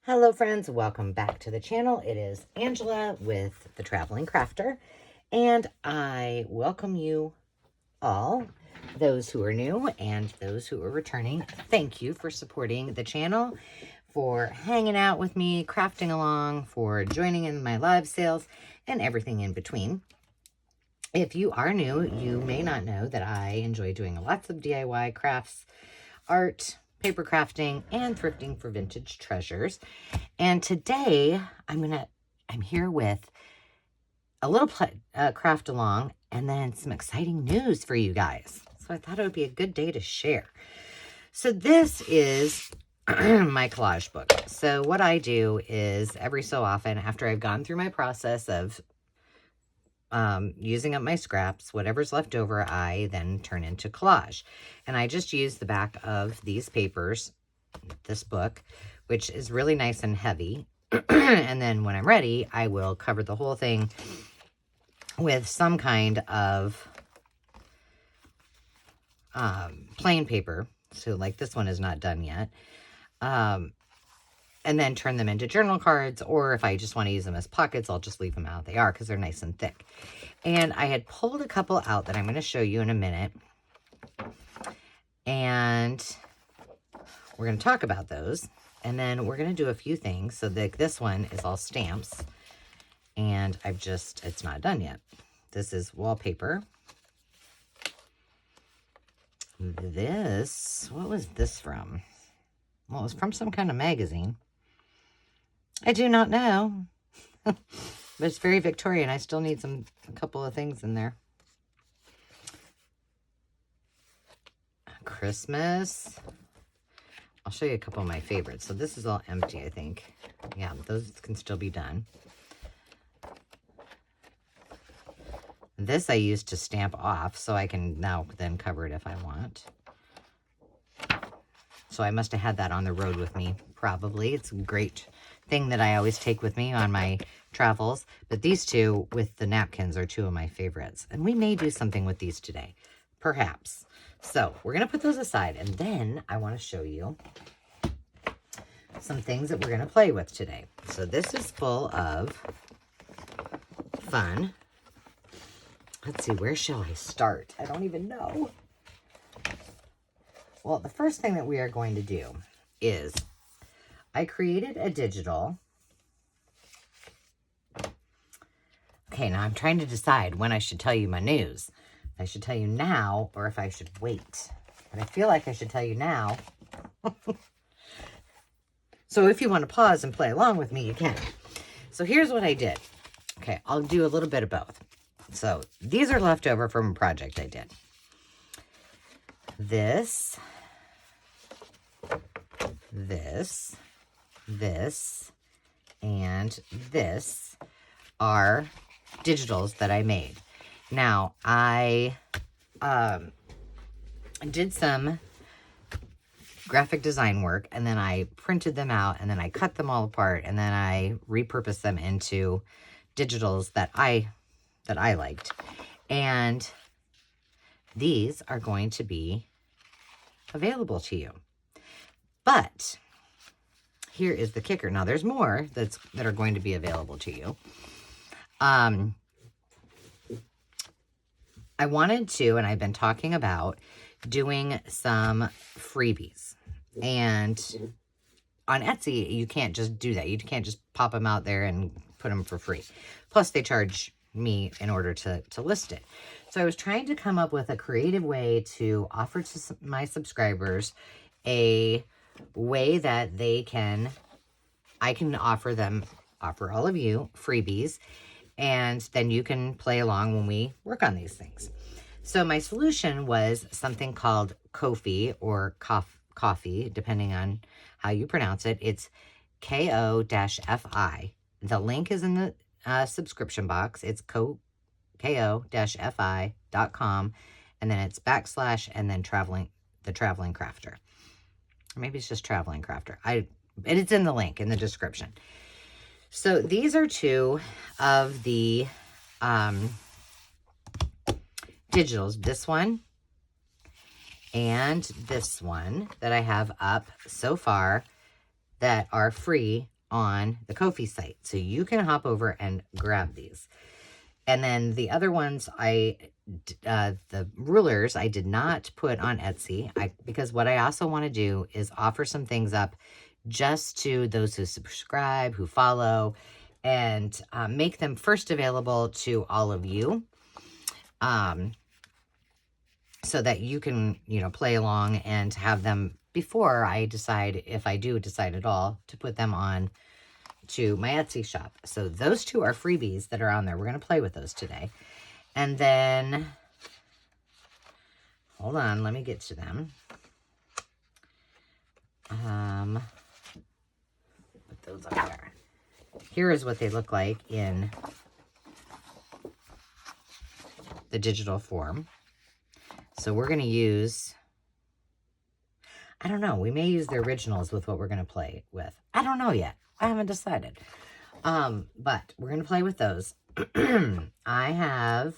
Hello friends, welcome back to the channel. It is Angela with The Traveling Crafter, and I welcome you all, those who are new and those who are returning. Thank you for supporting the channel, for hanging out with me, crafting along, for joining in my live sales, and everything in between. If you are new, you may not know that I enjoy doing lots of DIY crafts, art, paper crafting, and thrifting for vintage treasures. And today I'm here with a little craft along and then some exciting news for you guys. So I thought it would be a good day to share. So this is my collage book. So what I do is every so often, after I've gone through my process of using up my scraps, whatever's left over, I then turn into collage. And I just use the back of these papers, this book, which is really nice and heavy. And then when I'm ready, I will cover the whole thing with some kind of plain paper. So like this one is not done yet. And then turn them into journal cards, or if I just want to use them as pockets, I'll just leave them out. They are, because they're nice and thick. And I had pulled a couple out that I'm going to show you in a minute. And we're going to talk about those. And then we're going to do a few things. So this one is all stamps. And it's not done yet. This is wallpaper. What was this from? Well, it was from some kind of magazine. I do not know. But it's very Victorian. I still need a couple of things in there. Christmas. I'll show you a couple of my favorites. So this is all empty, I think. Yeah, those can still be done. This I used to stamp off, so I can now then cover it if I want. So I must have had that on the road with me, probably. It's a great thing that I always take with me on my travels. But these two with the napkins are two of my favorites. And we may do something with these today, perhaps. So we're going to put those aside. And then I want to show you some things that we're going to play with today. So this is full of fun. Let's see, where shall I start? I don't even know. Well, the first thing that we are going to do is I created a digital. Okay, now I'm trying to decide when I should tell you my news. If I should tell you now or if I should wait. But I feel like I should tell you now. So if you want to pause and play along with me, you can. So here's what I did. Okay, I'll do a little bit of both. So these are left over from a project I did. This, and this are digitals that I made. Now, I did some graphic design work, and then I printed them out, and then I cut them all apart, and then I repurposed them into digitals that I liked. And these are going to be available to you. But here is the kicker. Now there's more that are going to be available to you. I wanted to, and I've been talking about doing some freebies. And on Etsy, you can't just do that. You can't just pop them out there and put them for free. Plus they charge me in order to list it. So I was trying to come up with a creative way to offer to my subscribers a way that I can offer all of you freebies, and then you can play along when we work on these things. So my solution was something called Ko-fi or coffee, depending on how you pronounce it. It's ko-fi. The link is in the subscription box. It's ko-fi.com, and then it's / and then the Traveling Crafter. Or maybe it's just Traveling Crafter. It's in the link in the description. So these are two of the digitals. This one and this one that I have up so far that are free on the Ko-fi site. So you can hop over and grab these. And then the other ones, the rulers, I did not put on Etsy because what I also want to do is offer some things up just to those who subscribe, who follow, and make them first available to all of you, so that you can, play along and have them before I decide, if I do decide at all, to put them on to my Etsy shop. So those two are freebies that are on there. We're going to play with those today. And then, hold on, let me get to them. Put those up there. Here is what they look like in the digital form. So we're going to use, I don't know, we may use the originals with what we're going to play with. I don't know yet. I haven't decided. But we're going to play with those. I have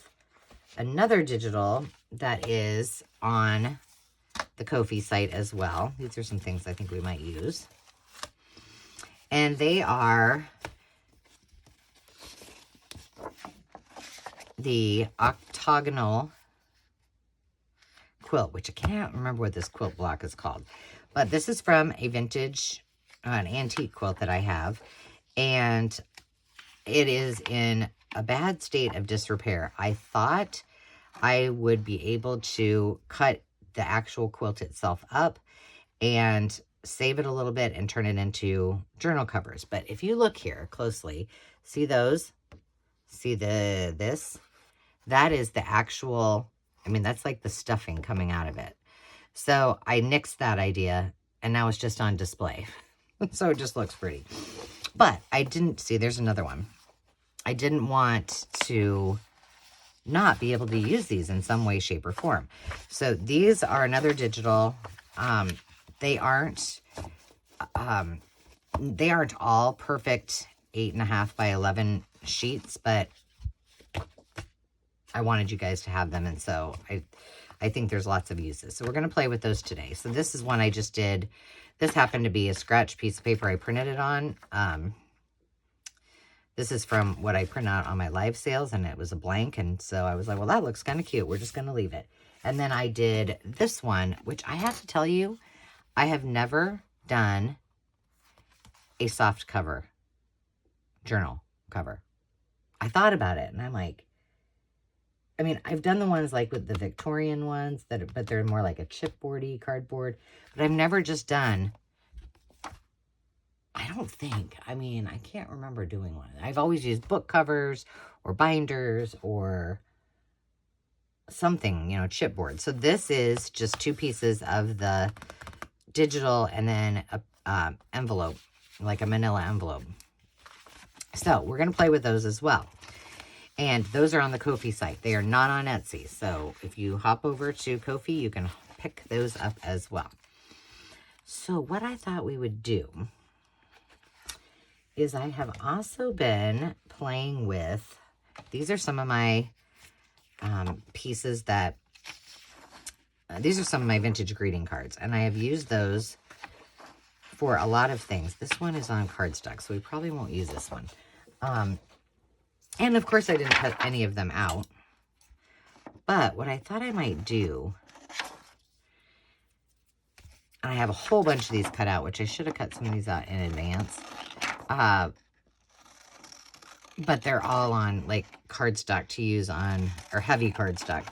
another digital that is on the Ko-fi site as well. These are some things I think we might use. And they are the octagonal quilt, which I can't remember what this quilt block is called. But this is from a vintage, an antique quilt that I have. And it is in a bad state of disrepair. I thought I would be able to cut the actual quilt itself up and save it a little bit and turn it into journal covers. But if you look here closely, see those? See this? That is the actual, that's like the stuffing coming out of it. So I nixed that idea, and now it's just on display. So it just looks pretty. But I didn't, see, there's another one. I didn't want to not be able to use these in some way, shape, or form. So these are another digital. They aren't all perfect 8.5 by 11 sheets, but I wanted you guys to have them, and so I think there's lots of uses. So we're going to play with those today. So this is one I just did. This happened to be a scratch piece of paper I printed it on. This is from what I print out on my live sales, and it was a blank, and so I was like, well, that looks kind of cute. We're just going to leave it. And then I did this one, which I have to tell you, I have never done a soft cover journal cover. I thought about it, and I'm like, I've done the ones like with the Victorian ones, but they're more like a chipboardy cardboard. But I've never just done, I don't think, I can't remember doing one. I've always used book covers or binders or something, chipboard. So this is just 2 pieces of the digital and then a envelope, like a manila envelope. So we're going to play with those as well. And those are on the Ko-fi site. They are not on Etsy. So if you hop over to Ko-fi, you can pick those up as well. So what I thought we would do is I have also been playing with, these are some of my pieces that, these are some of my vintage greeting cards. And I have used those for a lot of things. This one is on cardstock, so we probably won't use this one. And of course I didn't cut any of them out. But what I thought I might do, and I have a whole bunch of these cut out, which I should have cut some of these out in advance. But they're all on like cardstock to use on, or heavy cardstock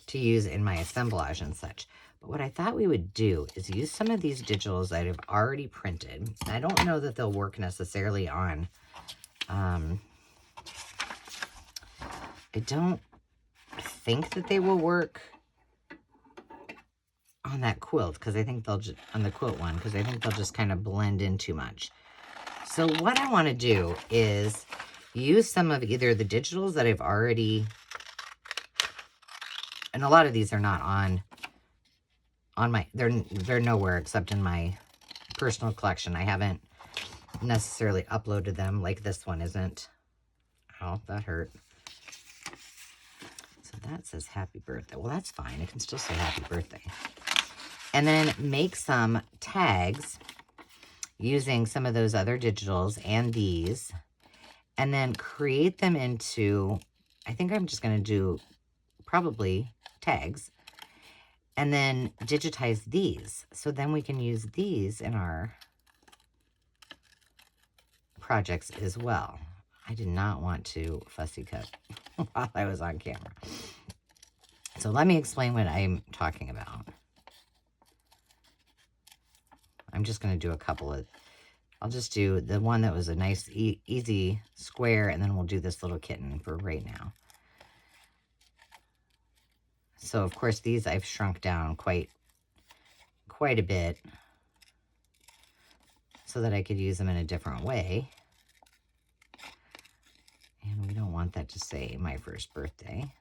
to use in my assemblage and such. But what I thought we would do is use some of these digitals that I've already printed. I don't know that they'll work necessarily on, I don't think that they will work on that quilt, because I think they'll just, on the quilt one, because I think they'll just kind of blend in too much. So what I want to do is use some of either the digitals that I've already, and a lot of these are not on my, they're nowhere except in my personal collection. I haven't necessarily uploaded them, like this one isn't. Oh, that hurt. So that says happy birthday. Well, that's fine. It can still say happy birthday. And then make some tags using some of those other digitals and these, and then create them into, I think I'm just going to do probably tags, and then digitize these. So then we can use these in our projects as well. I did not want to fussy cut while I was on camera. So let me explain what I'm talking about. I'm just going to do a couple of, I'll just do the one that was a nice, easy square, and then we'll do this little kitten for right now. So, of course, these I've shrunk down quite a bit so that I could use them in a different way. And we don't want that to say my first birthday.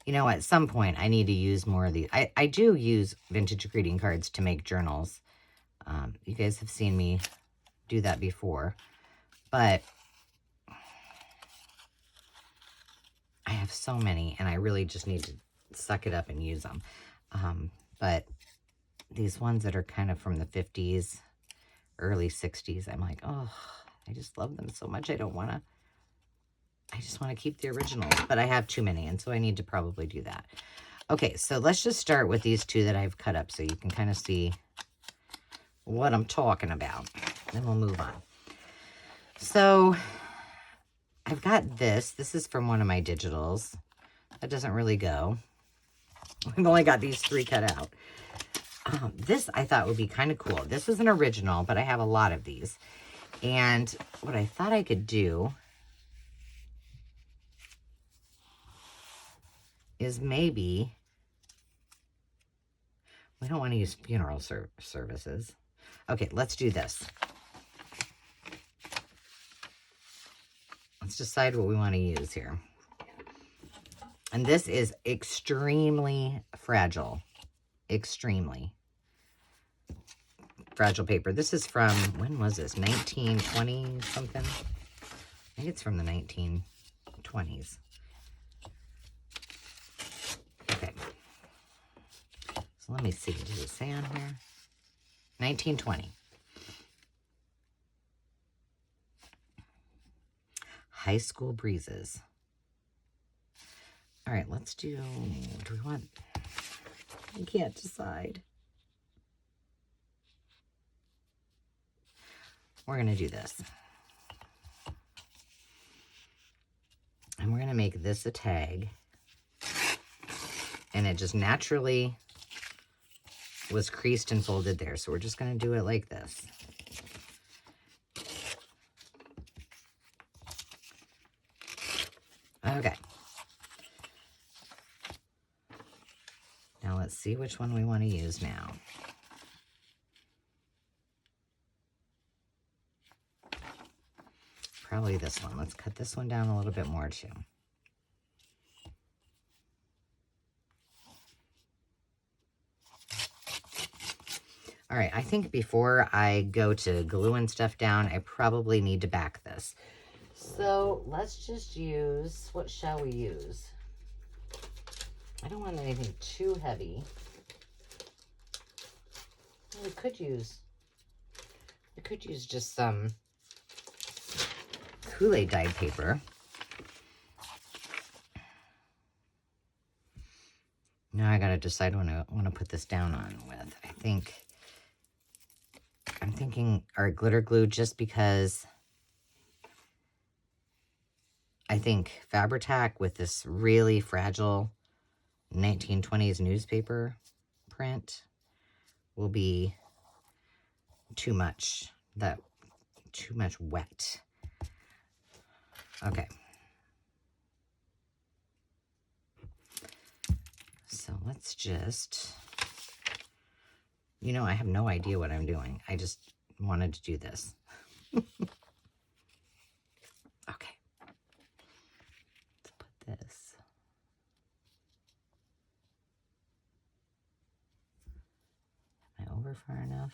You know, at some point, I need to use more of these. I do use vintage greeting cards to make journals. You guys have seen me do that before. But I have so many, and I really just need to suck it up and use them. But these ones that are kind of from the 50s, early 60s, I'm like, oh, I just love them so much. I just want to keep the originals, but I have too many, and so I need to probably do that. Okay, so let's just start with these two that I've cut up so you can kind of see what I'm talking about. Then we'll move on. So I've got this. This is from one of my digitals. That doesn't really go. I've only got these 3 cut out. This I thought would be kind of cool. This is an original, but I have a lot of these. And what I thought I could do is maybe, we don't want to use funeral services. Okay, let's do this. Let's decide what we want to use here. And this is extremely fragile. Extremely fragile paper. This is from, when was this? 1920 something? I think it's from the 1920s. Okay. So let me see. Does it say on here? 1920. High School Breezes. All right, let's do we want, I can't decide. We're going to do this. And we're going to make this a tag. And it just naturally was creased and folded there. So we're just going to do it like this. Okay. Now let's see which one we want to use now. Probably this one. Let's cut this one down a little bit more too. All right, I think before I go to gluing stuff down, I probably need to back this. So let's just use, what shall we use? I don't want anything too heavy. We could use just some Kool-Aid dyed paper. Now I gotta decide what I want to put this down on with. I'm thinking our glitter glue, just because I think Fabri-Tac with this really fragile 1920s newspaper print will be too much wet. Okay. So let's just, I have no idea what I'm doing. I just wanted to do this. Okay. Let's put this. Am I over far enough?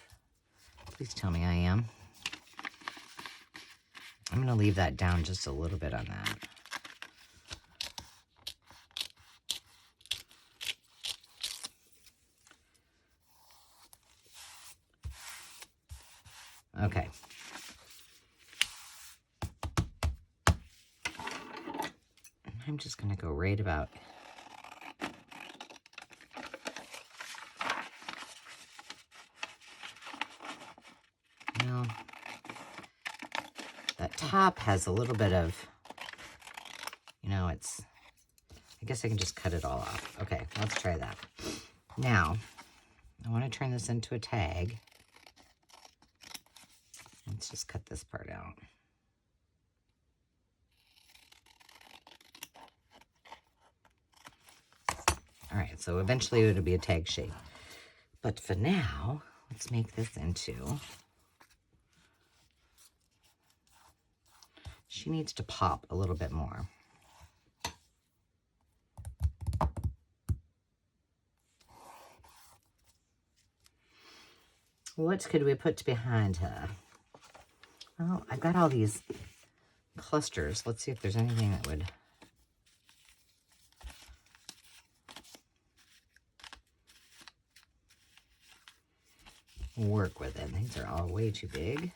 Please tell me I am. I'm going to leave that down just a little bit on that. Okay. I'm just going to go right about that top has a little bit of, it's, I guess I can just cut it all off. Okay, let's try that. Now, I want to turn this into a tag. Let's just cut this part out. All right, so eventually it'll be a tag shape. But for now, let's make this into... She needs to pop a little bit more. What could we put behind her? Well, I've got all these clusters. Let's see if there's anything that would... work with it. These are all way too big.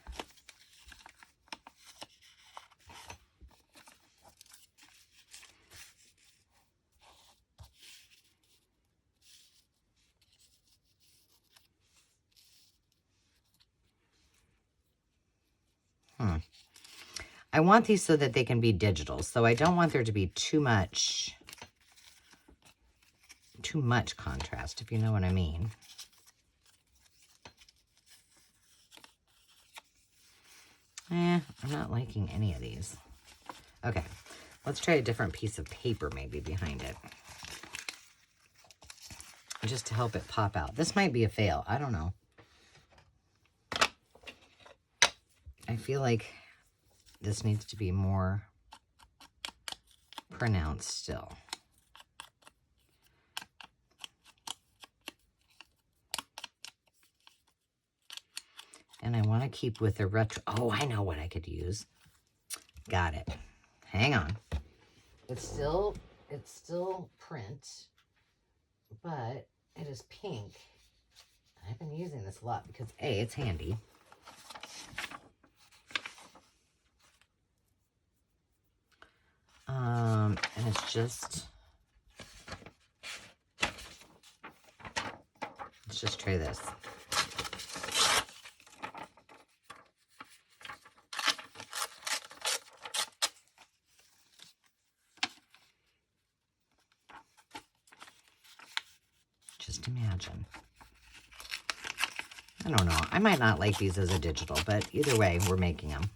I want these so that they can be digital. So I don't want there to be too much contrast, if you know what I mean. I'm not liking any of these. Okay, let's try a different piece of paper maybe behind it. Just to help it pop out. This might be a fail. I don't know. I feel like this needs to be more pronounced still. And I want to keep with the retro. Oh, I know what I could use. Got it. Hang on. It's still print, but it is pink. I've been using this a lot because A, it's handy. And it's just, let's just try this. Just imagine. I don't know. I might not like these as a digital, but either way, we're making them.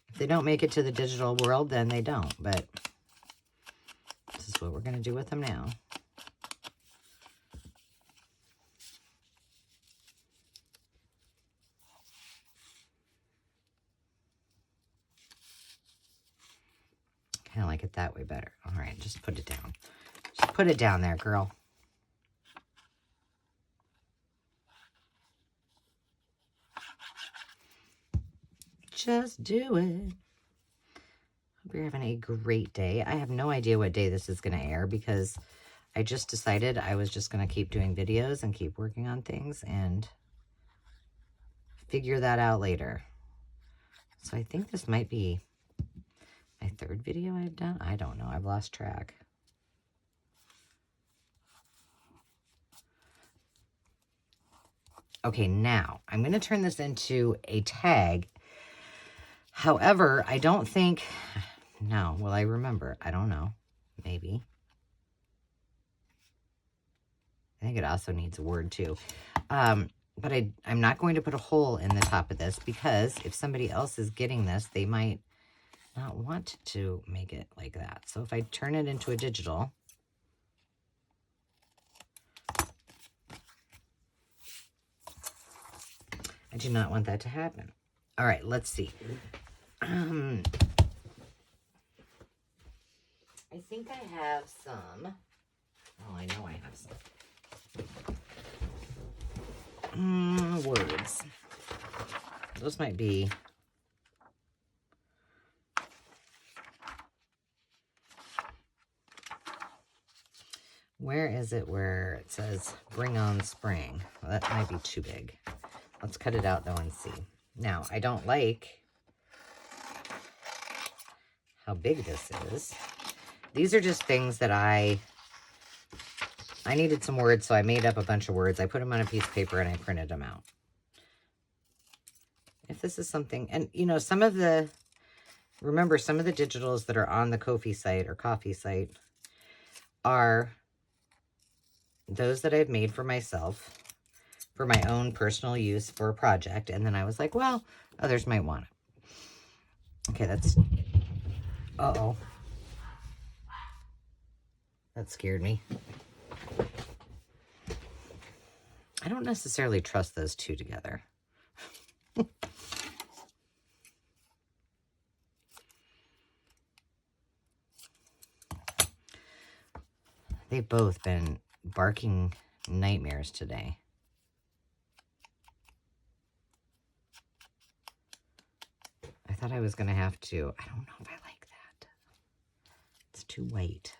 If they don't make it to the digital world, then they don't. But this is what we're going to do with them now. Kind of like it that way better. All right, just put it down. Just put it down there, girl. Just do it. Hope you're having a great day. I have no idea what day this is going to air because I just decided I was just going to keep doing videos and keep working on things and figure that out later. So I think this might be my third video I've done. I don't know. I've lost track. Okay, now I'm going to turn this into a tag. However, I don't think, no, will I remember? I don't know. Maybe. I think it also needs a word too. But I'm not going to put a hole in the top of this because if somebody else is getting this, they might not want to make it like that. So if I turn it into a digital, I do not want that to happen. All right, let's see. I think I have some. Oh, I know I have some. Words. Those might be. Where is it where it says bring on spring? Well, that might be too big. Let's cut it out though and see. Now, I don't like how big this is. These are just things that I needed some words, so I made up a bunch of words. I put them on a piece of paper and I printed them out. If this is something, and you know, remember some of the digitals that are on the Ko-fi site or coffee site are those that I've made for myself, for my own personal use for a project. And then I was like, well, others might want it. Okay, that's, uh-oh. That scared me. I don't necessarily trust those two together. They've both been barking nightmares today. I thought I was going to have to, I don't know if I like that. It's too white.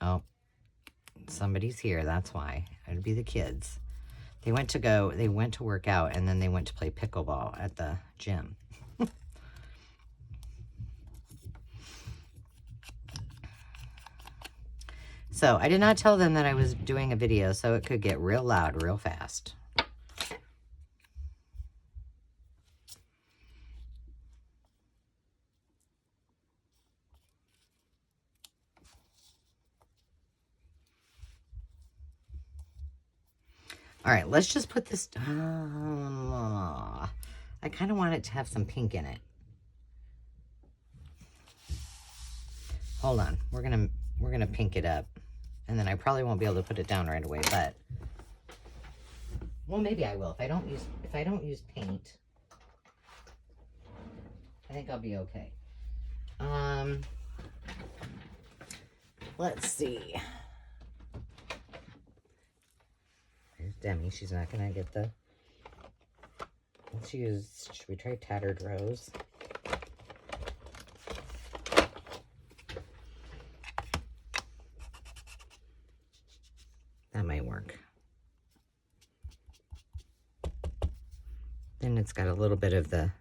Oh, somebody's here. That's why. It'd be the kids. They went to work out, and then they went to play pickleball at the gym. So I did not tell them that I was doing a video, so it could get real loud real fast. All right, let's just put this. I kind of want it to have some pink in it. Hold on, we're gonna pink it up, and then I probably won't be able to put it down right away. But well, maybe I will if I don't use paint. I think I'll be okay. Let's see. There's Demi. She's not gonna get the. Let's use. Should we try Tattered Rose? That might work. Then it's got a little bit of the.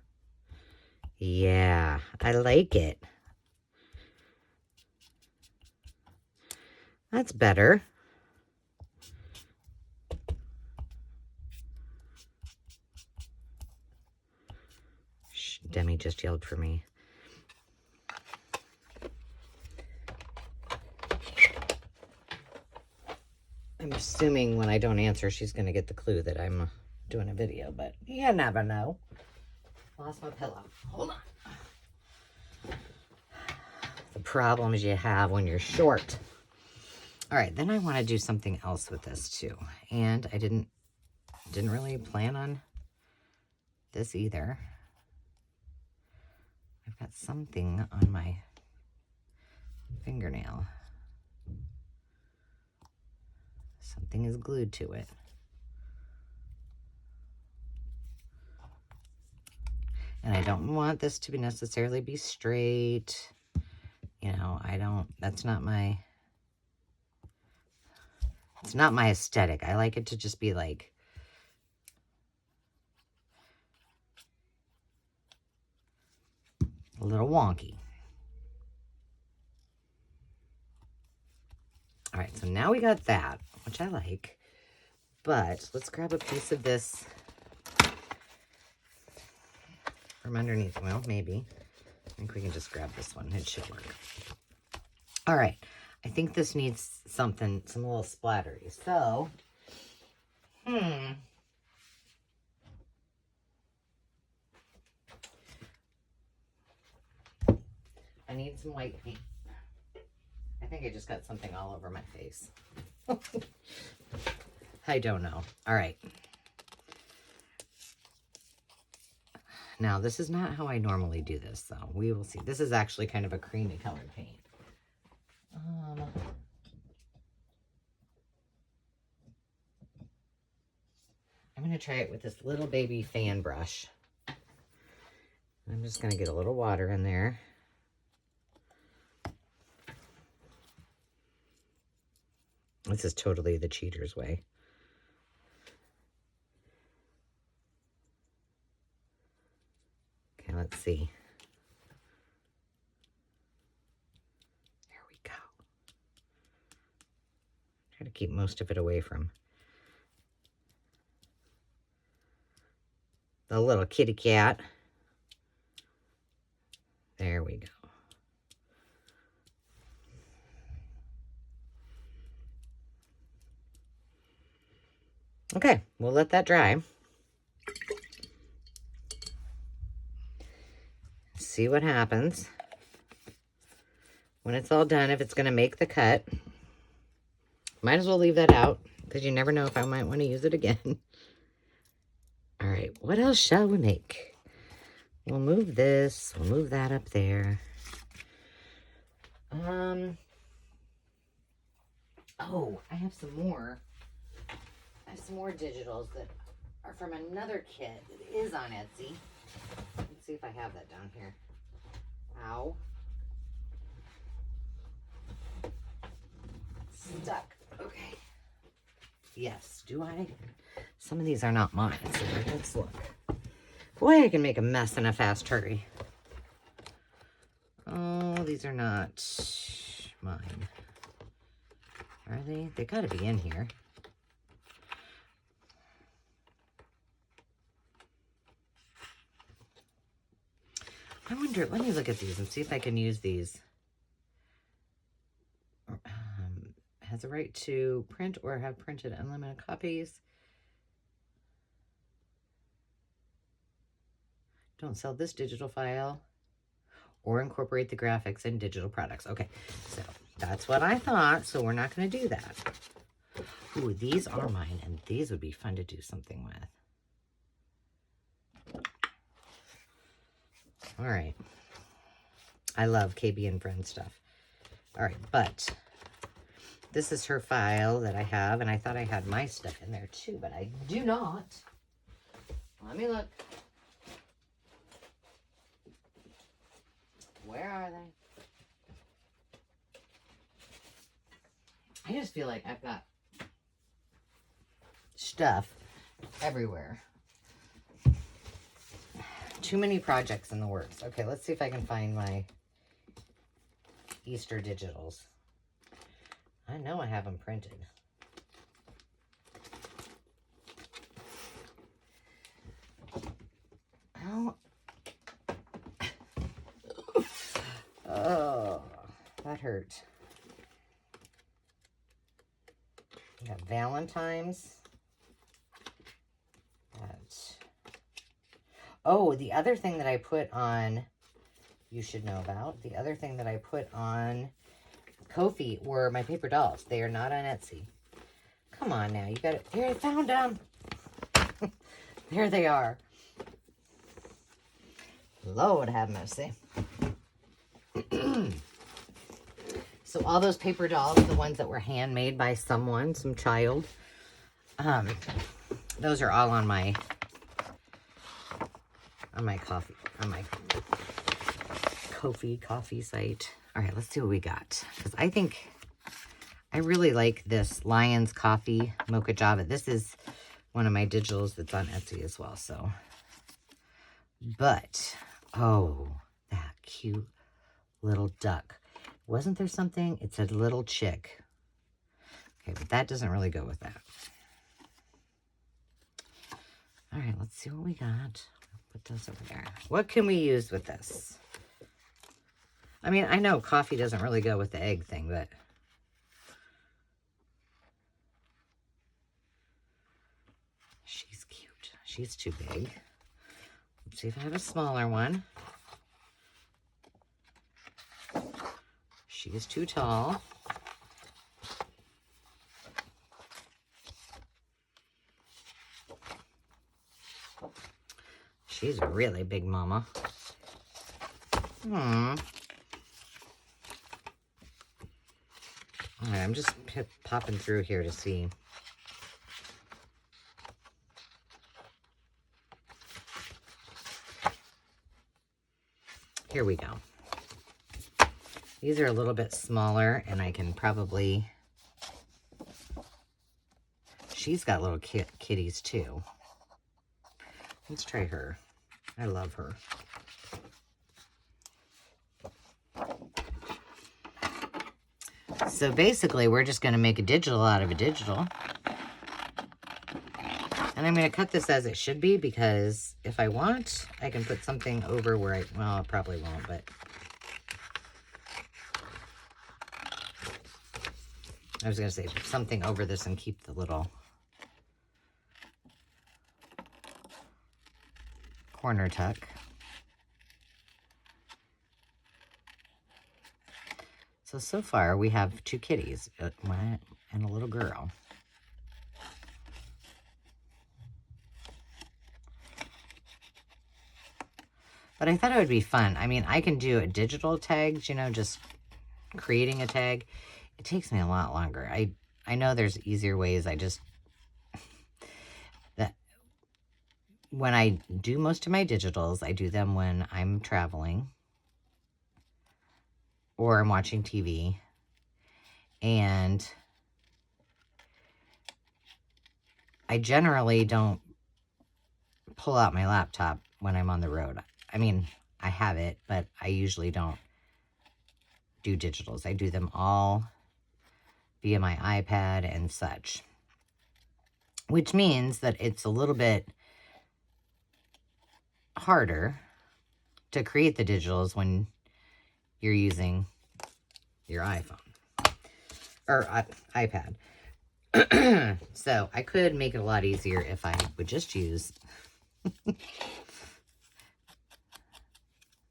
Yeah, I like it. That's better. Shh, Demi just yelled for me. I'm assuming when I don't answer, she's going to get the clue that I'm doing a video, but you never know. Lost my pillow. Hold on. The problems you have when you're short. All right, then I want to do something else with this too. And I didn't really plan on this either. I've got something on my fingernail. Something is glued to it. And I don't want this to necessarily be straight. You know, that's not my, it's not my aesthetic. I like it to just be like, a little wonky. All right, so now we got that, which I like. But let's grab a piece of this from underneath. Well, maybe. I think we can just grab this one. It should work. All right. I think this needs something, some little splattery. So, I need some white paint. I think I just got something all over my face. I don't know. All right. Now, this is not how I normally do this, though. We will see. This is actually kind of a creamy colored paint. I'm going to try it with this little baby fan brush. I'm just going to get a little water in there. This is totally the cheater's way. Okay, let's see. There we go. Try to keep most of it away from the little kitty cat. There we go. Okay, we'll let that dry. See what happens when it's all done, if it's going to make the cut. Might as well leave that out because you never know if I might want to use it again. All right, what else shall we make? We'll move this. We'll move that up there. Oh, I have some more. I have some more digitals that are from another kit that is on Etsy. Let's see if I have that down here. Ow. Stuck. Okay. Yes, do I? Some of these are not mine, so let's look. Boy, I can make a mess in a fast hurry. Oh, these are not mine. Are they? They gotta be in here. I wonder, let me look at these and see if I can use these. Has a right to print or have printed unlimited copies. Don't sell this digital file or incorporate the graphics in digital products. Okay, so that's what I thought, so we're not going to do that. Ooh, these are mine, and these would be fun to do something with. All right. I love KB and Friends stuff. All right, but this is her file that I have, and I thought I had my stuff in there too, but I do not. Let me look. Where are they? I just feel like I've got stuff everywhere. Too many projects in the works. Okay, let's see if I can find my Easter digitals. I know I have them printed. Oh. Oh, that hurt. We got Valentine's. Oh, the other thing that I put on, you should know about, the other thing that I put on Ko-fi were my paper dolls. They are not on Etsy. Come on now, you got it. Here, I found them. There they are. Lord have mercy. So all those paper dolls, the ones that were handmade by someone, some child, those are all on my Ko-fi coffee site. All right, let's see what we got. Because I think I really like this Lion's Coffee Mocha Java. This is one of my digitals that's on Etsy as well. So, but, oh, that cute little duck. Wasn't there something? It said little chick. Okay, but that doesn't really go with that. All right, let's see what we got. Put those over there. What can we use with this? I mean, I know coffee doesn't really go with the egg thing, but she's cute. She's too big. Let's see if I have a smaller one. She is too tall. She's a really big mama. All right, I'm just popping through here to see. here we go. These are a little bit smaller, and I can probably... She's got little kitties, too. Let's try her. I love her. So basically, we're just going to make a digital out of a digital. And I'm going to cut this as it should be, because if I want, I can put something over where well, I probably won't, but I was going to say something over this and keep the little corner tuck. So far we have 2 kitties and a little girl. But I thought it would be fun. I mean, I can do a digital tags, you know, just creating a tag. It takes me a lot longer. I know there's easier ways. That when I do most of my digitals, I do them when I'm traveling or I'm watching TV. And I generally don't pull out my laptop when I'm on the road. I mean, I have it, but I usually don't do digitals. I do them all via my iPad and such, which means that it's a little bit harder to create the digitals when you're using your iPhone or iPad. So I could make it a lot easier if I would just use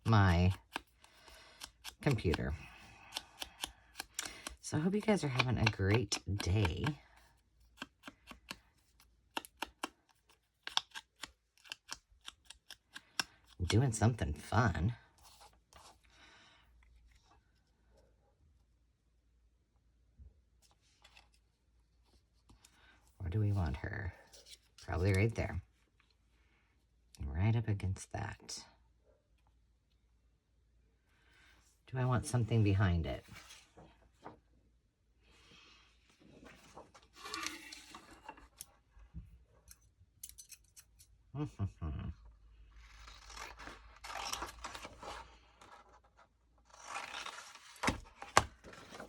my computer. So I hope you guys are having a great day. Doing something fun. Where do we want her? Probably right there. Right up against that. Do I want something behind it?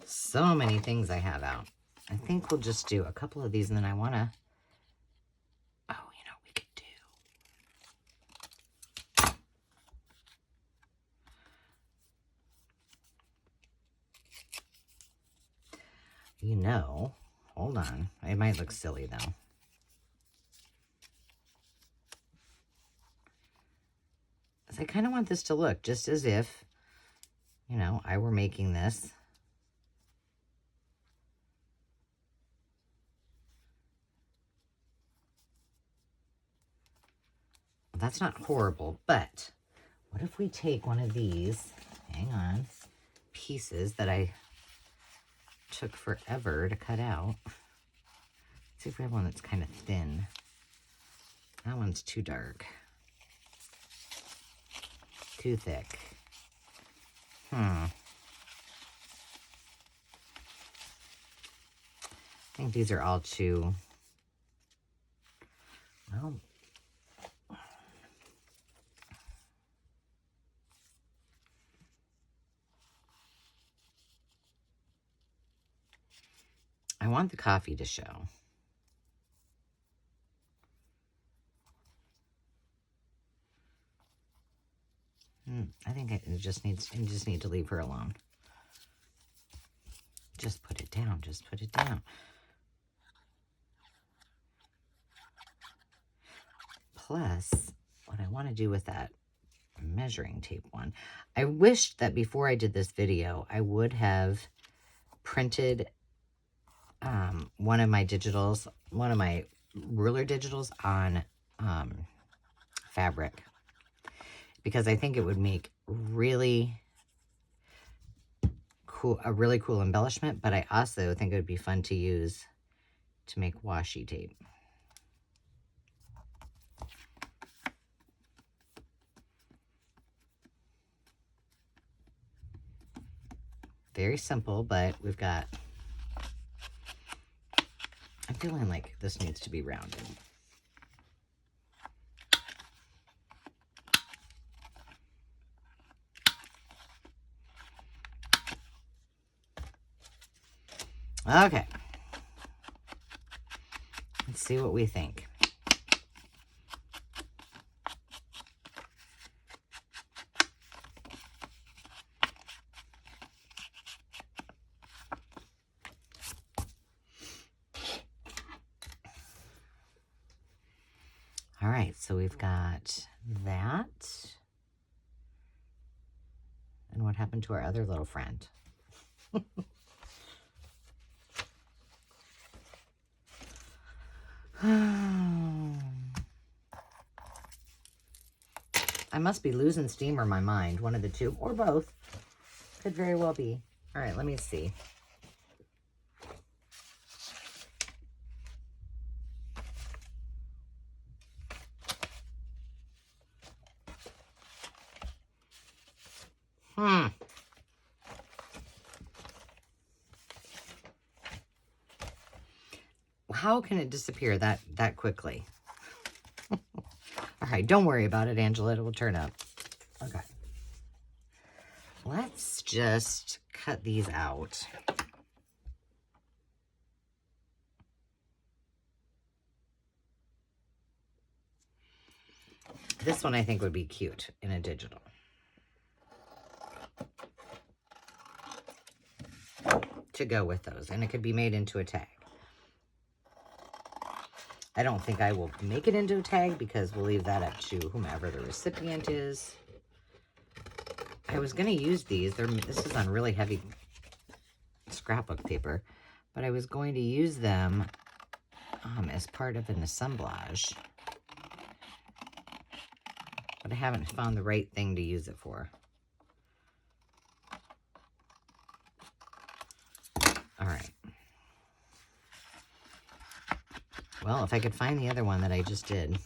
So many things I have out. I think we'll just do a couple of these, and then I want to... Oh, you know, we could do... You know, hold on. It might look silly, though. I kind of want this to look just as if, you know, I were making this. That's not horrible, but what if we take one of these, hang on, pieces that I took forever to cut out. Let's see if we have one that's kind of thin. That one's too dark. Too thick. I think these are all too, well, I want the coffee to show. I think you just need to leave her alone. Just put it down. Just put it down. Plus, what I want to do with that measuring tape one, I wish that before I did this video, I would have printed one of my digitals, one of my ruler digitals on fabric, because I think it would make really cool, a really cool embellishment, but I also think it would be fun to use to make washi tape. Very simple, but we've got, I'm feeling like this needs to be rounded. Okay. Let's see what we think. All right, so we've got that. And what happened to our other little friend? I must be losing steam or my mind, one of the two, or both. Could very well be. All right, let me see. How can it disappear that quickly? All right, don't worry about it, Angela. It will turn up. Okay. Let's just cut these out. This one I think would be cute in a digital. To go with those, and it could be made into a tag. I don't think I will make it into a tag because we'll leave that up to whomever the recipient is. I was going to use these. This is on really heavy scrapbook paper, but I was going to use them as part of an assemblage. But I haven't found the right thing to use it for. All right. Well, if I could find the other one that I just did.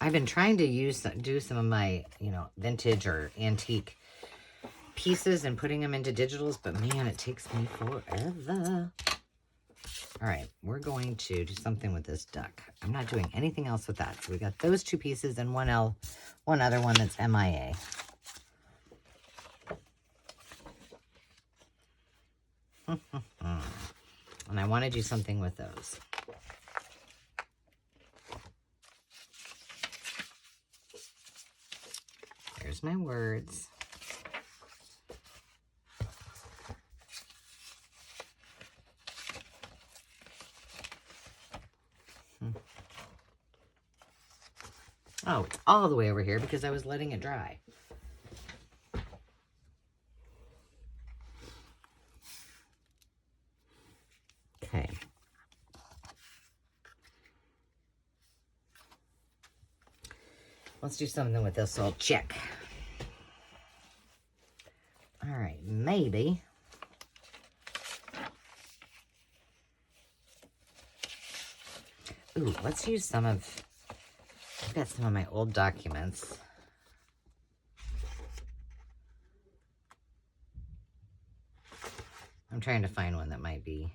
I've been trying to do some of my, vintage or antique pieces and putting them into digitals, but man, it takes me forever. All right, we're going to do something with this duck. I'm not doing anything else with that. So we got those two pieces and one other one that's MIA. And I want to do something with those. There's my words. Oh, it's all the way over here because I was letting it dry. Okay. Let's do something with this old chick. All right, maybe. Ooh, let's use some of... I've got some of my old documents. I'm trying to find one that might be...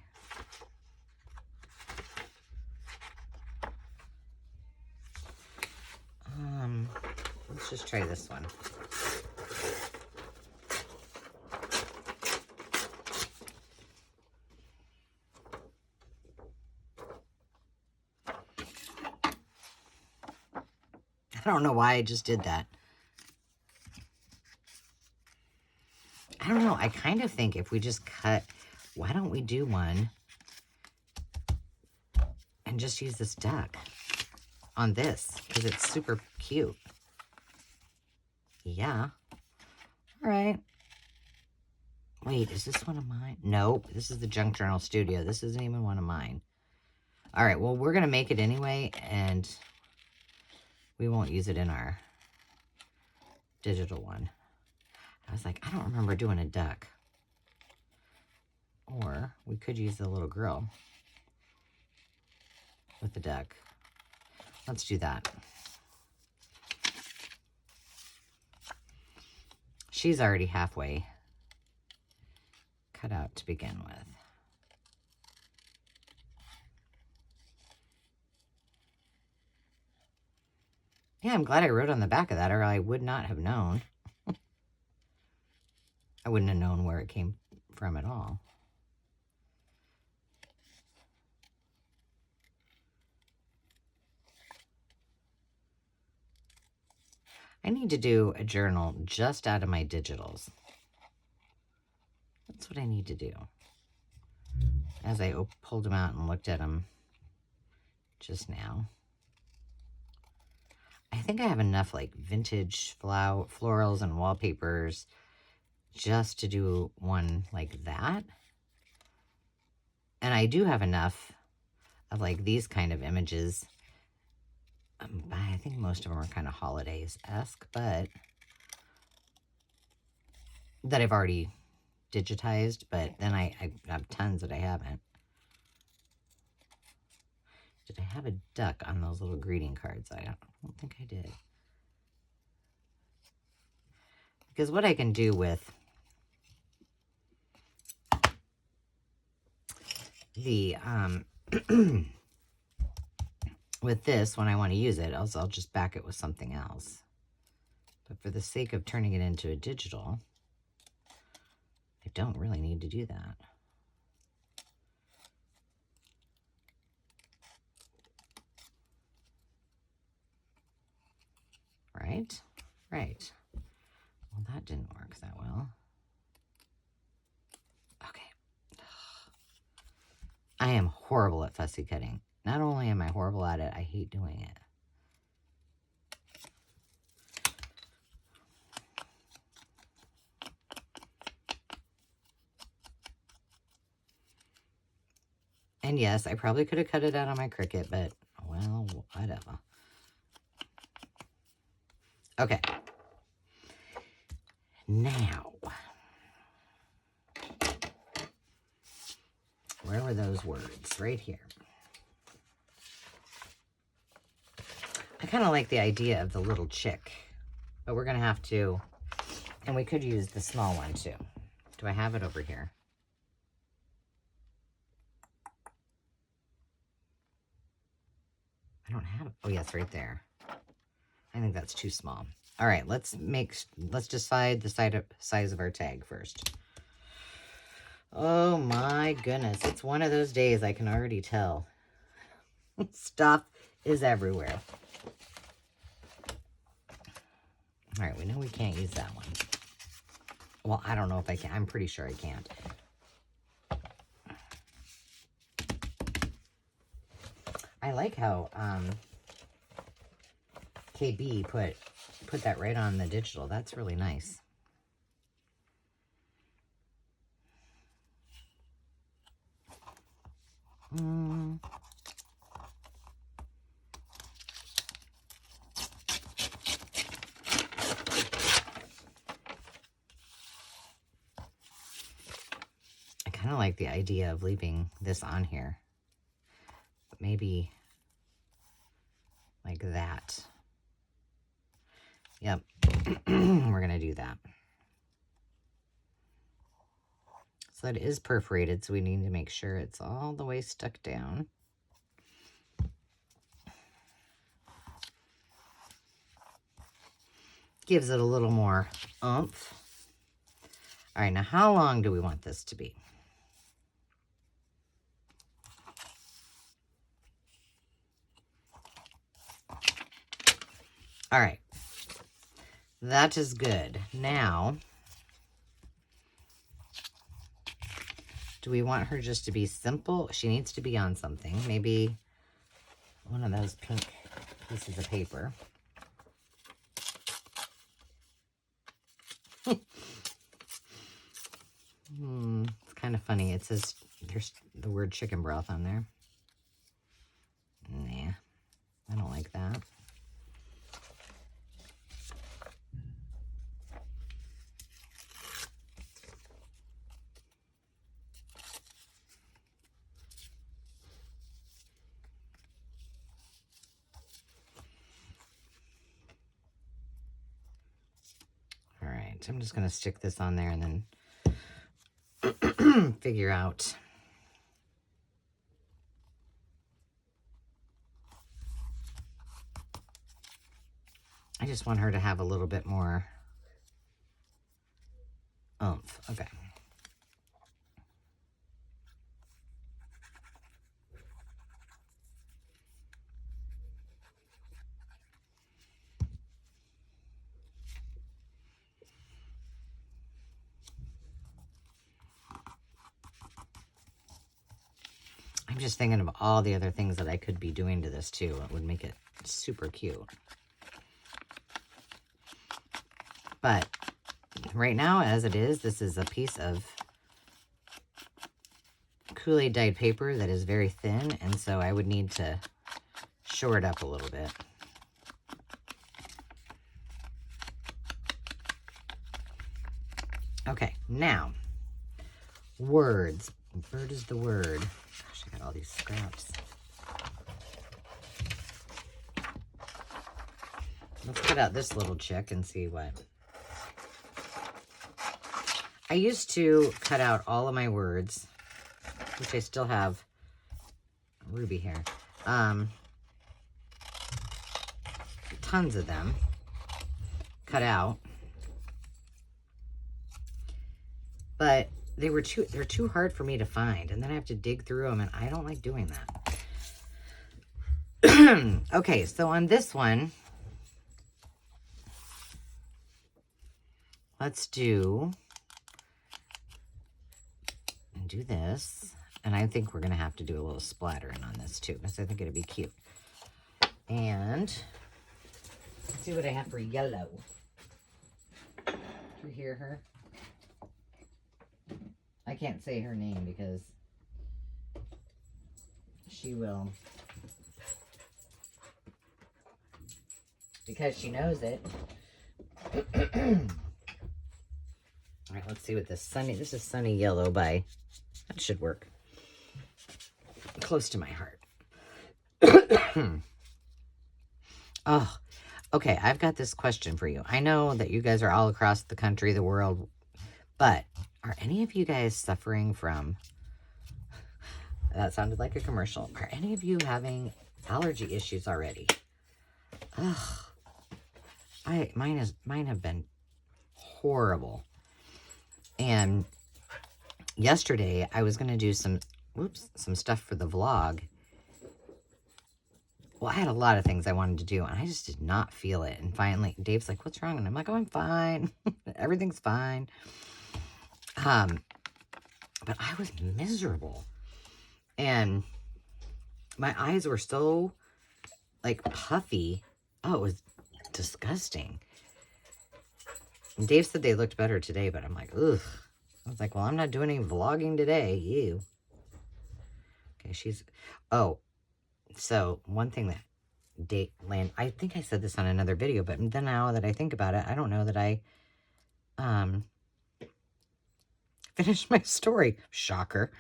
let's just try this one. I don't know why I just did that. I don't know. I kind of think if we just cut, why don't we do one and just use this duck on this because it's super cute. Yeah. All right. Wait, is this one of mine? Nope. This is the Junk Journal Studio. This isn't even one of mine. All right. Well, we're going to make it anyway, and we won't use it in our digital one. I was like, I don't remember doing a duck. Or we could use the little girl. with the duck. Let's do that. She's already halfway cut out to begin with. Yeah, I'm glad I wrote on the back of that, or I would not have known. I wouldn't have known where it came from at all. I need to do a journal just out of my digitals. That's what I need to do. As I pulled them out and looked at them just now. I think I have enough like vintage florals and wallpapers just to do one like that. And I do have enough of like these kind of images. I think most of them are kind of holidays-esque, but that I've already digitized, but then I have tons that I haven't. Did I have a duck on those little greeting cards? I don't think I did. Because what I can do with the with this, when I want to use it, I'll just back it with something else. But for the sake of turning it into a digital, I don't really need to do that. Right? Right. Well, that didn't work that well. Okay. I am horrible at fussy cutting. Not only am I horrible at it, I hate doing it. And yes, I probably could have cut it out on my Cricut, but well, whatever. Okay. Now, where were those words? Right here. I kind of like the idea of the little chick, but we're going to have to, and we could use the small one too. Do I have it over here? I don't have it. Oh, yes, right there. I think that's too small. All right, let's decide the size of our tag first. Oh my goodness, it's one of those days, I can already tell. Stuff is everywhere. All right, we know we can't use that one. Well, I don't know if I can. I'm pretty sure I can't. I like how KB put that right on the digital. That's really nice. I kind of like the idea of leaving this on here. But maybe like that. Yep. We're going to do that. So it is perforated, so we need to make sure it's all the way stuck down. Gives it a little more oomph. All right, now how long do we want this to be? All right, that is good. Now, do we want her just to be simple? She needs to be on something. Maybe one of those pink pieces of paper. It's kind of funny. It says there's the word chicken broth on there. Nah, I don't like that. I'm just going to stick this on there and then figure out. I just want her to have a little bit more oomph. Okay. I'm just thinking of all the other things that I could be doing to this too. It would make it super cute. But right now, as it is, this is a piece of Kool-Aid dyed paper that is very thin, and so I would need to shore it up a little bit. Okay, now, words. Bird is the word. Gosh, I got all these scraps. Let's cut out this little chick and see what. I used to cut out all of my words, which I still have Ruby here. Tons of them cut out. But they're too hard for me to find, and then I have to dig through them, and I don't like doing that. Okay, so on this one, let's do this, and I think we're gonna have to do a little splattering on this too, because I think it'd be cute. And let's see what I have for yellow. Do you hear her? I can't say her name because she will, because she knows it. All right, let's see what this is Sunny Yellow by, that should work. Close to my heart. Oh, okay, I've got this question for you. I know that you guys are all across the country, the world, but are any of you guys suffering from, that sounded like a commercial, are any of you having allergy issues already? Ugh. Mine have been horrible. And yesterday I was going to do some stuff for the vlog. Well, I had a lot of things I wanted to do, and I just did not feel it. And finally, Dave's like, what's wrong? And I'm like, oh, I'm fine. Everything's fine. But I was miserable. And my eyes were so, like, puffy. Oh, it was disgusting. And Dave said they looked better today, but I'm like, ugh. I was like, well, I'm not doing any vlogging today. You. Okay, oh, so one thing that I think I said this on another video, but then now that I think about it, I don't know that I finished my story. Shocker.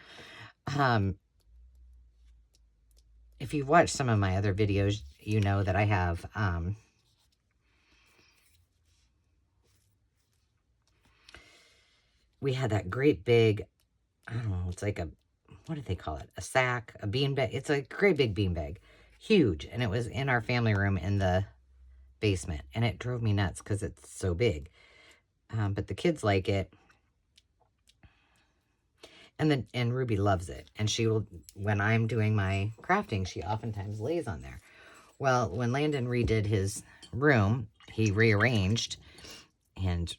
If you've watched some of my other videos, you know that I have we had that great big, I don't know, it's like what do they call it? A sack, a beanbag. It's a great big beanbag. Huge. And it was in our family room in the basement. And it drove me nuts because it's so big. But the kids like it. And Ruby loves it. And she will, when I'm doing my crafting, she oftentimes lays on there. Well, when Landon redid his room, he rearranged and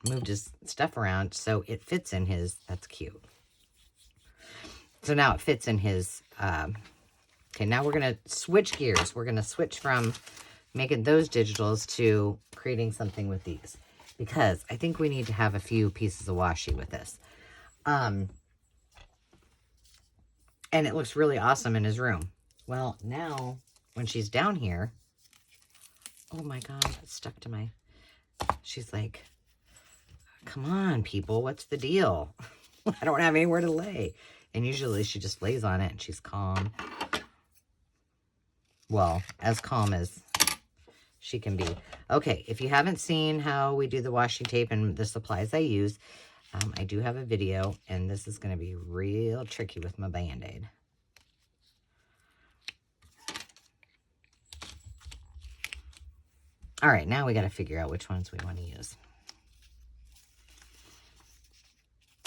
moved his stuff around so it fits in his, that's cute. So now it fits in his, okay, now we're going to switch gears. We're going to switch from making those digitals to creating something with these. Because I think we need to have a few pieces of washi with this. And it looks really awesome in his room. Well, now, when she's down here, oh my God, it's stuck to my, she's like, come on, people, what's the deal? I don't have anywhere to lay. And usually she just lays on it and she's calm. Well, as calm as she can be. Okay, if you haven't seen how we do the washi tape and the supplies I use, I do have a video, and this is going to be real tricky with my Band-Aid. All right, now we got to figure out which ones we want to use.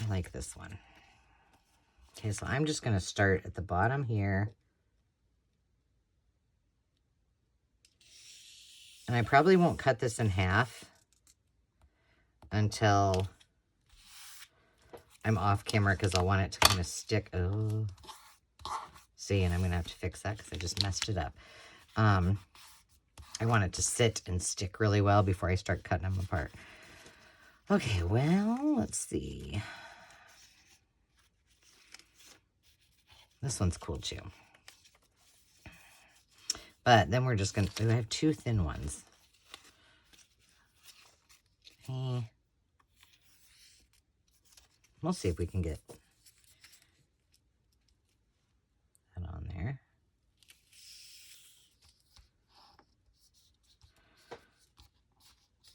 I like this one. Okay, so I'm just going to start at the bottom here. And I probably won't cut this in half until I'm off camera because I'll want it to kind of stick. Oh, see, and I'm going to have to fix that because I just messed it up. I want it to sit and stick really well before I start cutting them apart. Okay, well, let's see. This one's cool too. But then we're just going to, I have two thin ones. Okay. We'll see if we can get that on there.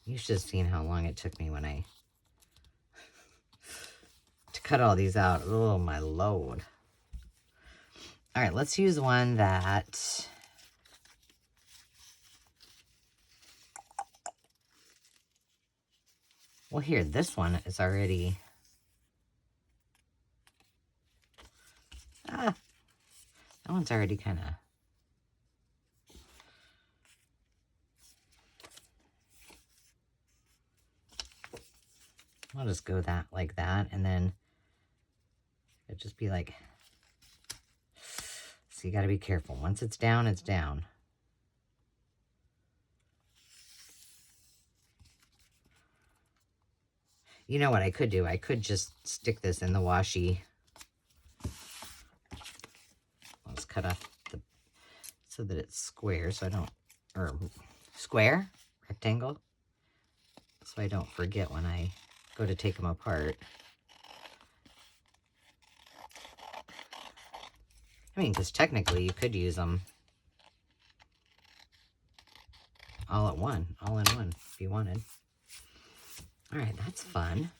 You should have seen how long it took me when to cut all these out. Oh, my Lord. All right, let's use one that... Well, here, this one is already... that one's already kind of... I'll just go like that, and then it'll just be like... So you got to be careful. Once it's down, it's down. You know what I could do? I could just stick this in the washi. Let's cut off so that it's square, so I don't, or square, rectangle, so I don't forget when I go to take them apart. I mean, because technically you could use them all in one if you wanted. All right, that's fun.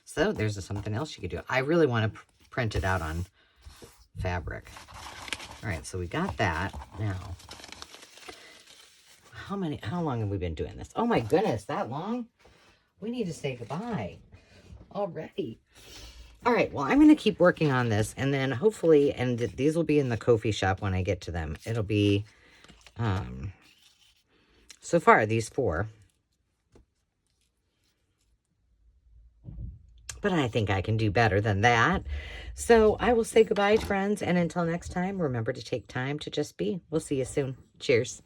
So there's something else you could do. I really want to print it out on fabric. All right, so we got that. Now, how long have we been doing this? Oh my goodness, that long? We need to say goodbye already. All right, well, I'm going to keep working on this, and then hopefully, and these will be in the Ko-fi shop when I get to them. It'll be, so far, these 4. But I think I can do better than that. So I will say goodbye, friends, and until next time, remember to take time to just be. We'll see you soon. Cheers.